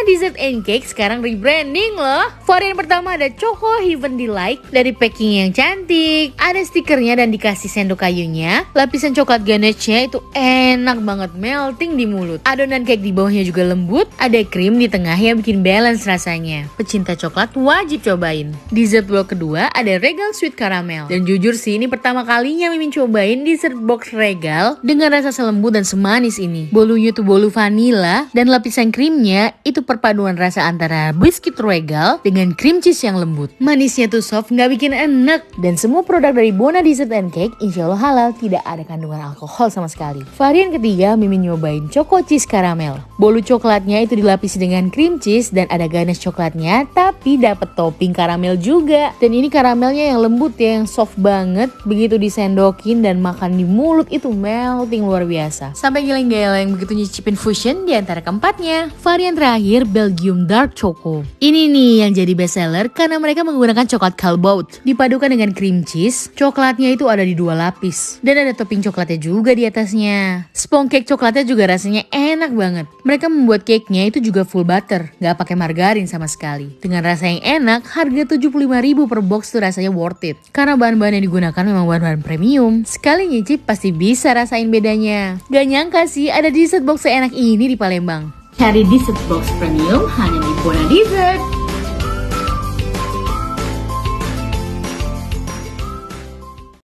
Dessert and Cake sekarang rebranding loh. Varian pertama ada Choco Heaven Delight. Dari packing yang cantik, ada stikernya dan dikasih sendok kayunya. Lapisan coklat ganache-nya itu enak banget, melting di mulut. Adonan cake di bawahnya juga lembut, ada krim di tengah yang bikin balance rasanya. Pecinta coklat wajib cobain. Dessert block kedua ada Regal Sweet Caramel. Dan jujur sih ini pertama kalinya Mimin cobain dessert box Regal dengan rasa selembut dan semanis ini. Bolunya tuh bolu vanilla dan lapisan krimnya itu perpaduan rasa antara biskuit Regal dengan cream cheese yang lembut. Manisnya tuh soft, nggak bikin enek. Dan semua produk dari Bona Dessert and Cake insya Allah halal, tidak ada kandungan alkohol sama sekali. Varian ketiga Mimin nyobain Choco Cheese Caramel. Bolu coklatnya itu dilapisi dengan cream cheese dan ada ganache coklatnya, tapi dapat topping karamel juga. Dan ini karamelnya yang lembut ya, yang soft banget. Begitu disendokin dan makan di mulut itu melting luar biasa. Sampai geleng-geleng begitu nyicipin fusion di antara keempatnya. Varian terakhir Belgium Dark Choco. Ini nih yang jadi best seller karena mereka menggunakan coklat Callebaut dipadukan dengan cream cheese. Coklatnya itu ada di 2 lapis dan ada topping coklatnya juga di atasnya. Sponge cake coklatnya juga rasanya enak banget. Mereka membuat cake-nya itu juga full butter, nggak pakai margarin sama sekali. Dengan rasa yang enak, harga 75.000 per box tuh rasanya worth it. Karena bahan-bahan yang digunakan memang bahan-bahan premium. Sekali nyicip pasti bisa rasain bedanya. Gak nyangka sih ada dessert box seenak ini di Palembang. Cari dessert box premium hanya di Bona Dessert.